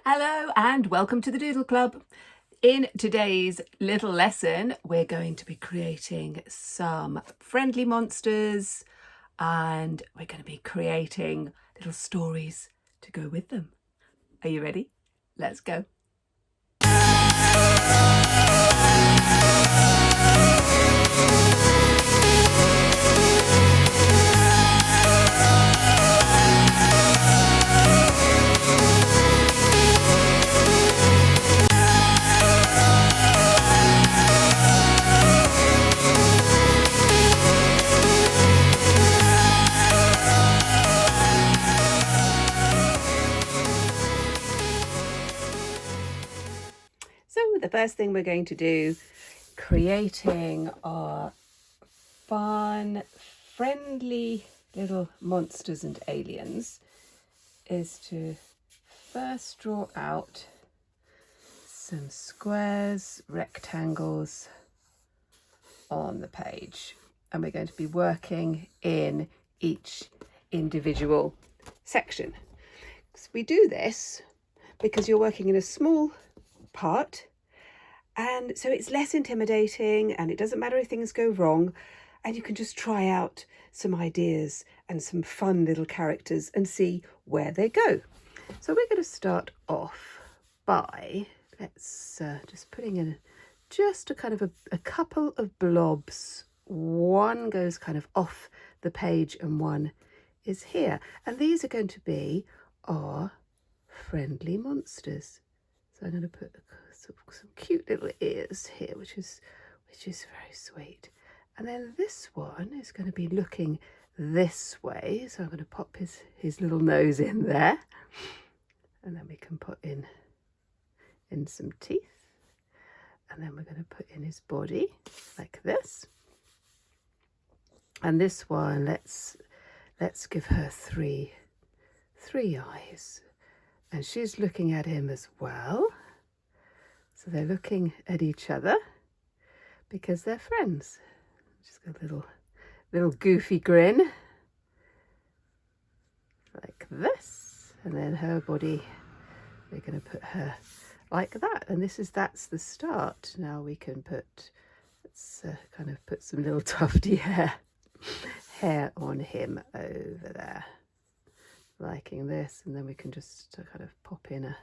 Hello and welcome to the Doodle Club. In today's little lesson, we're going to be creating some friendly monsters and we're going to be creating little stories to go with them. Are you ready? Let's go. So the first thing we're going to do, creating our fun, friendly little monsters and aliens, is to first draw out some squares, rectangles on the page. And we're going to be working in each individual section. So we do this because you're working in a small part, and so it's less intimidating and it doesn't matter if things go wrong, and you can just try out some ideas and some fun little characters and see where they go. So we're going to start off by just putting in just a couple of blobs. One goes kind of off the page and one is here, and these are going to be our friendly monsters. So I'm going to put some cute little ears here, which is very sweet. And then this one is going to be looking this way, so I'm going to pop his little nose in there, and then we can put in some teeth, and then we're going to put in his body like this. And this one, let's give her three eyes. And she's looking at him as well. So they're looking at each other because they're friends. She's got a little goofy grin like this. And then her body, we're going to put her like that. And that's the start. Now we can let's kind of put some little tufty hair on him over there. Liking this, and then we can just kind of pop in a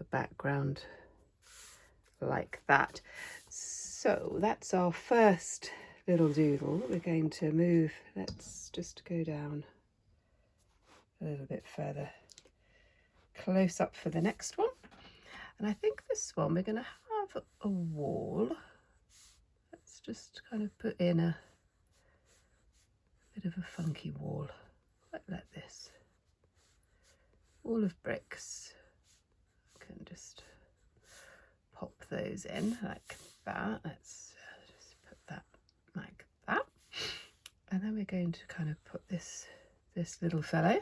background like that. So that's our first little doodle. We're going to move, let's just go down a little bit further, close up for the next one. And I think this one we're going to have a wall. Let's just kind of put in a bit of a funky wall like this. Wall of bricks. I can just pop those in like that. Let's just put that like that. And then we're going to kind of put this little fellow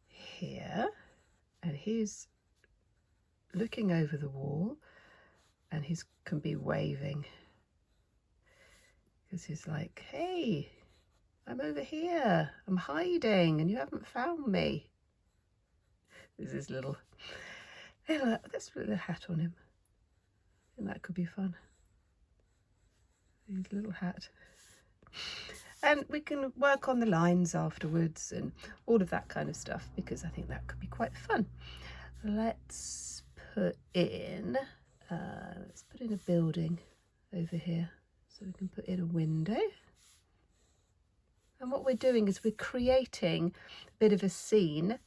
here, and he's looking over the wall, and he can be waving because he's like, hey, I'm over here, I'm hiding and you haven't found me. There's this little hat on him. And that could be fun. His little hat. And we can work on the lines afterwards and all of that kind of stuff, because I think that could be quite fun. Let's put in a building over here. So we can put in a window. And what we're doing is we're creating a bit of a scene.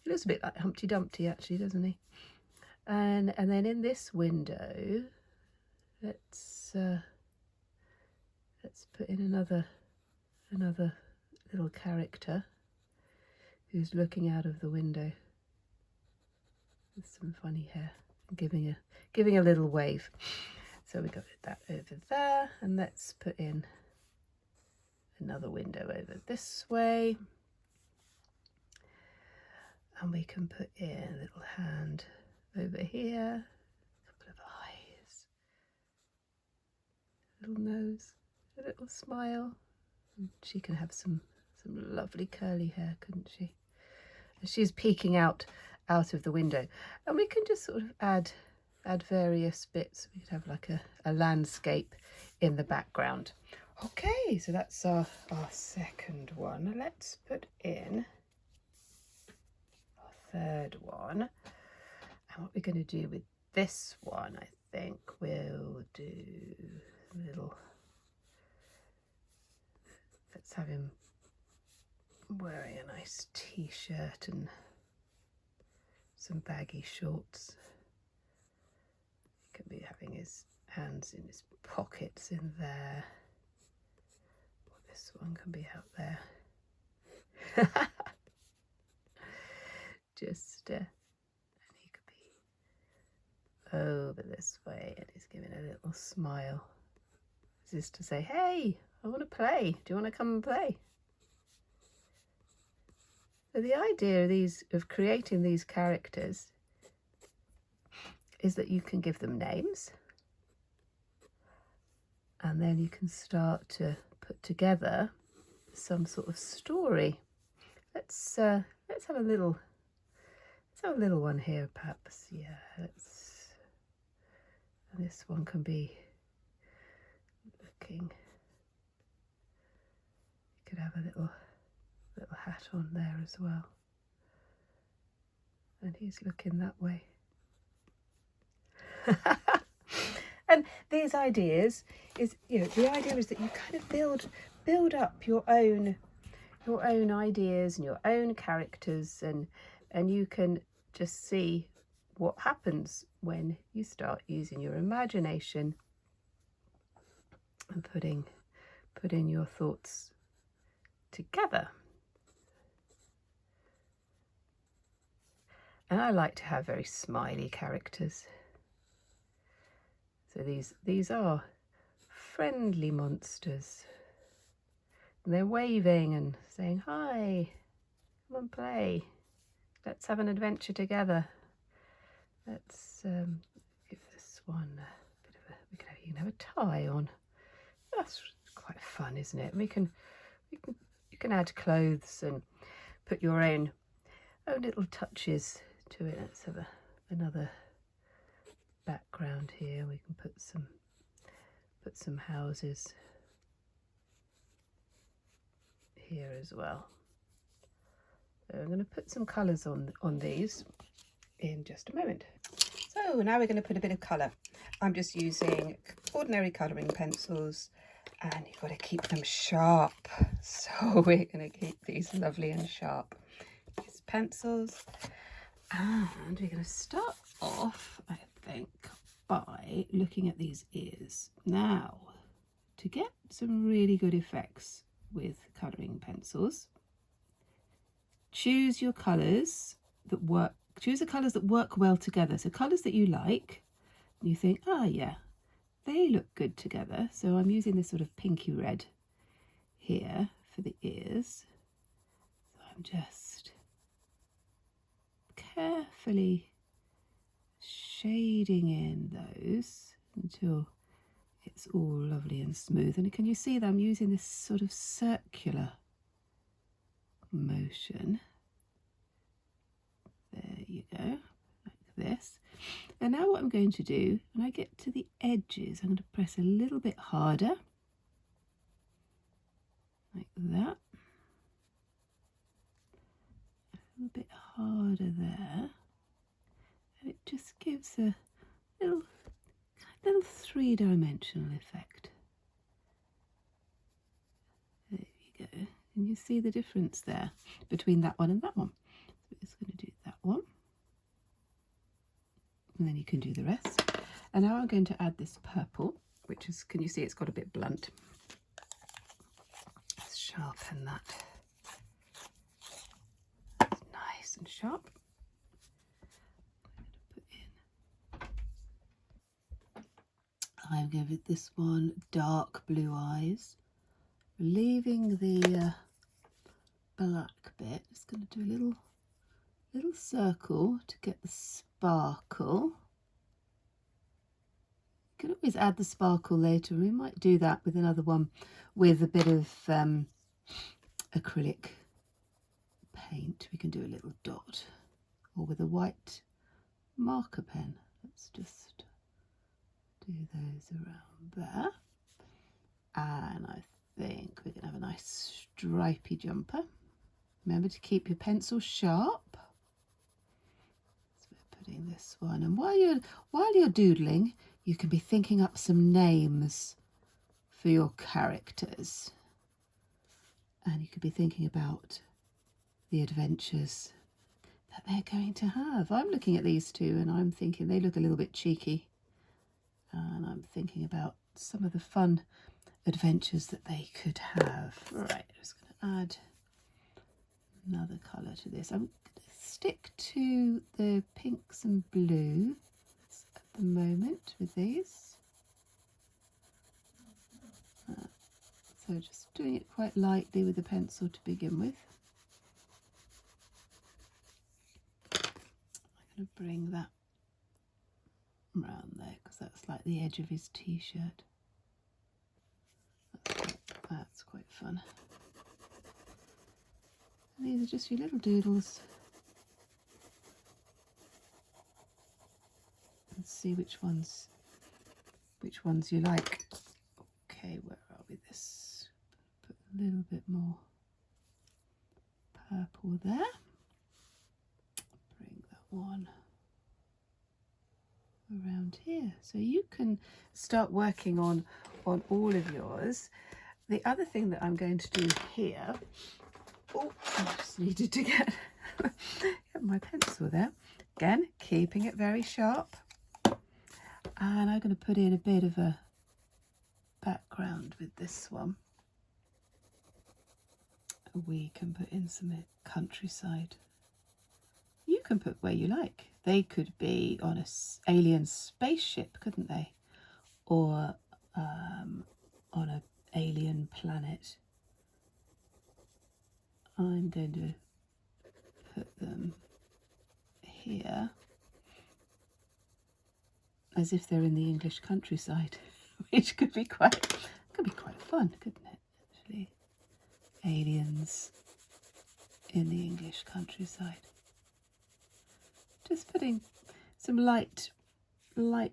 He looks a bit like Humpty Dumpty, actually, doesn't he? And then in this window, let's put in another little character who's looking out of the window with some funny hair and giving a little wave. So we got that over there, and let's put in another window over this way. And we can put in a little hand over here, a couple of eyes, a little nose, a little smile. And she can have some lovely curly hair, couldn't she? She's peeking out out of the window. And we can just sort of add various bits. We could have like a landscape in the background. Okay, so that's our second one. Let's put in our third one. And what we're going to do with this one, I think we'll do a little, let's have him wearing a nice t-shirt and some baggy shorts. He could be having his hands in his pockets in there. Or this one can be out there. Just and he could be over this way, and he's giving a little smile. This is to say, hey, I want to play. Do you want to come and play? So the idea of creating these characters is that you can give them names, and then you can start to put together some sort of story. Let's have a little one here, perhaps. Yeah, and this one can be looking. You could have a little hat on there as well, and he's looking that way. And these ideas is, the idea is that you kind of build up your own ideas and your own characters, and you can just see what happens when you start using your imagination and putting your thoughts together. And I like to have very smiley characters. So these are friendly monsters. And they're waving and saying, hi, come and play. Let's have an adventure together. Let's give this one a bit of you can have a tie on. That's quite fun, isn't it? You can add clothes and put your own little touches to it. Let's have another background here. We can put some houses here as well. So I'm going to put some colours on these in just a moment. So now we're going to put a bit of colour. I'm just using ordinary colouring pencils, and you've got to keep them sharp. So we're going to keep these lovely and sharp. These pencils, and we're going to start off, I think, by looking at these ears. Now, to get some really good effects with colouring pencils, choose your colours that work. Choose the colours that work well together. So colours that you like, and you think, oh yeah, they look good together. So I'm using this sort of pinky red here for the ears. So I'm just carefully shading in those until it's all lovely and smooth. And can you see that I'm using this sort of circular motion? There you go, like this. And now what I'm going to do, when I get to the edges, I'm going to press a little bit harder, like that. A little bit harder there. And it just gives a little three-dimensional effect. There you go. And you see the difference there between that one and that one. So we're just going to do that one. And then you can do the rest. And now I'm going to add this purple, which is, can you see it's got a bit blunt? Let's sharpen that. That's nice and sharp. I'm going to give this one dark blue eyes, leaving the black bit. Just going to do a little circle to get the sparkle. You can always add the sparkle later. We might do that with another one with a bit of acrylic paint. We can do a little dot or with a white marker pen. Let's just do those around there. And I think we're going to have a nice stripy jumper. Remember to keep your pencil sharp. So we're putting this one, and while you're doodling, you can be thinking up some names for your characters, and you could be thinking about the adventures that they're going to have. I'm looking at these two and I'm thinking they look a little bit cheeky, and I'm thinking about some of the fun adventures that they could have. Right, I'm just going to add another colour to this. I'm going to stick to the pinks and blues at the moment with these. So just doing it quite lightly with the pencil to begin with. I'm going to bring that around there because that's like the edge of his t-shirt. That's quite fun. And these are just your little doodles. Let's see which ones you like. Okay, where are we? This, put a little bit more purple there. Bring that one around here. So you can start working on all of yours. The other thing that I'm going to do here, oh, I just needed to get my pencil there. Again, keeping it very sharp. And I'm going to put in a bit of a background with this one. We can put in some countryside. You can put where you like. They could be on an alien spaceship, couldn't they? Or on an alien planet. I'm going to put them here as if they're in the English countryside, which could be quite fun, couldn't it? Actually, aliens in the English countryside. Just putting some light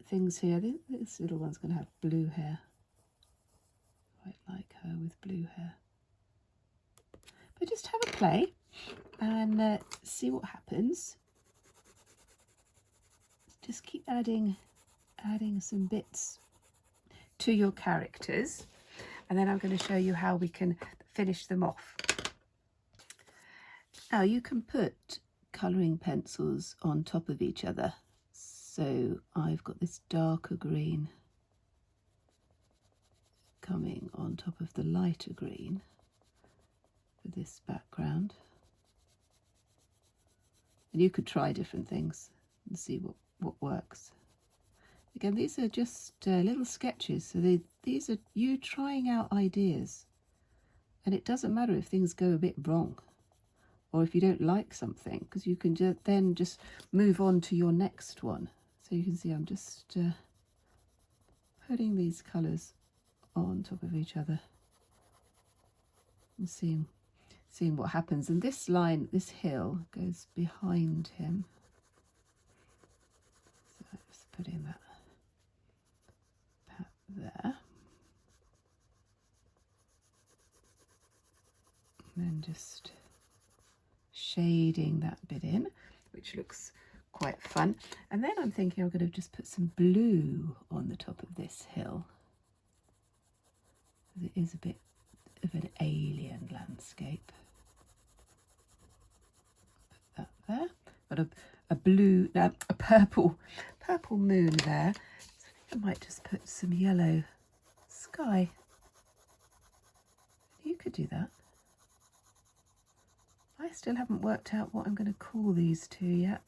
things here. This little one's going to have blue hair. Quite like her with blue hair. But just have a play and see what happens. Just keep adding some bits to your characters, and then I'm going to show you how we can finish them off. Now you can put colouring pencils on top of each other. So I've got this darker green coming on top of the lighter green for this background. And you could try different things and see what works. Again, these are just little sketches, so these are you trying out ideas. And it doesn't matter if things go a bit wrong or if you don't like something, because you can then just move on to your next one. So you can see I'm just putting these colours on top of each other and seeing what happens. And this line, this hill, goes behind him. So I'm just putting that there. And then just shading that bit in, which looks quite fun. And then I'm thinking I'm going to just put some blue on the top of this hill. It is a bit of an alien landscape. Put that there. Got a blue, no, a purple moon there. So I think I might just put some yellow sky. You could do that. I still haven't worked out what I'm going to call these two yet.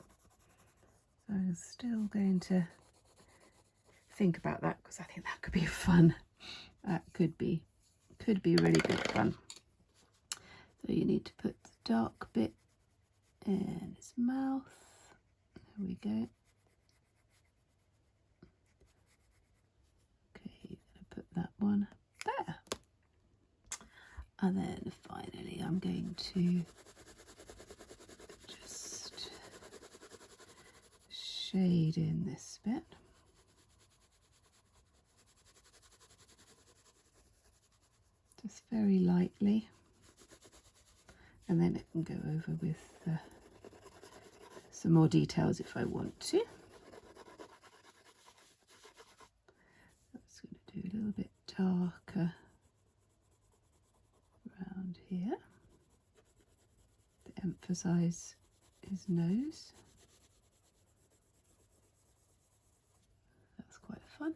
So I'm still going to think about that, because I think that could be fun. That could be really good fun. So you need to put the dark bit in his mouth. There we go. Okay, you're going to put that one there. And then finally I'm going to just shade in this bit. Just very lightly, and then it can go over with some more details if I want to. I'm just going to do a little bit darker around here to emphasize his nose. That's quite fun.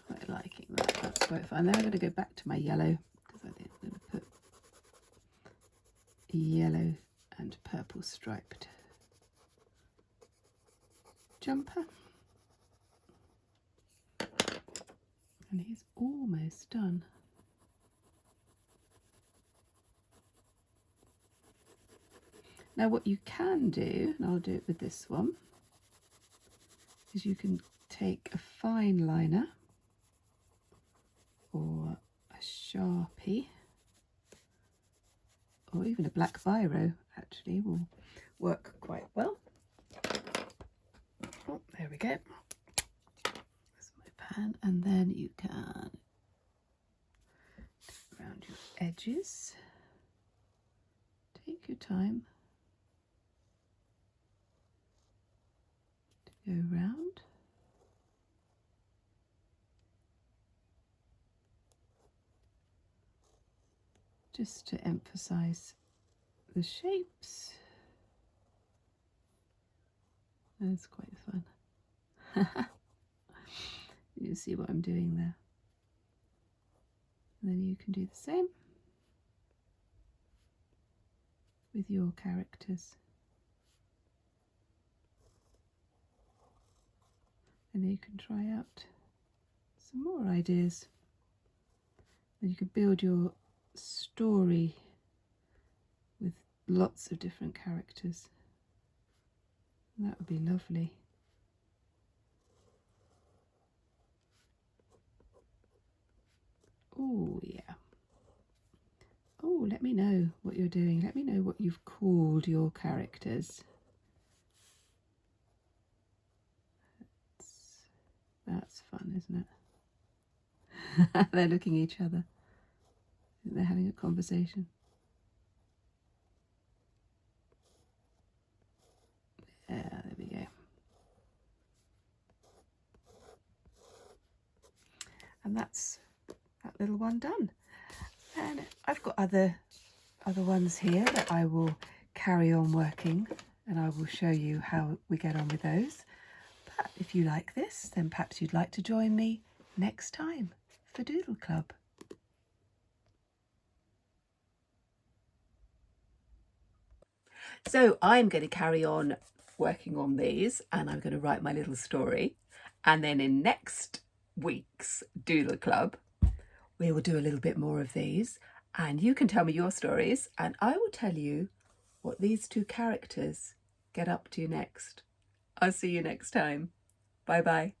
Quite liking that. That's quite fun. Now I'm going to go back to my yellow because I think I'm going to put yellow and purple striped jumper. And he's almost done. Now what you can do, and I'll do it with this one, is you can take a fine liner or a Sharpie or even a black biro actually will work quite well. Oh, there we go. That's my pan, and then you can around your edges. Take your time to go round. Just to emphasize the shapes. That's quite fun. You see what I'm doing there. And then you can do the same with your characters. And then you can try out some more ideas. And you can build your story with lots of different characters. And that would be lovely. Oh yeah. Oh, let me know what you're doing. Let me know what you've called your characters. That's fun, isn't it? They're looking at each other. They're having a conversation. Yeah, there we go. And that's that little one done. And I've got other ones here that I will carry on working, and I will show you how we get on with those. But if you like this, then perhaps you'd like to join me next time for Doodle Club. So I'm going to carry on working on these, and I'm going to write my little story, and then in next week's Doodle Club we will do a little bit more of these, and you can tell me your stories and I will tell you what these two characters get up to next. I'll see you next time. Bye bye.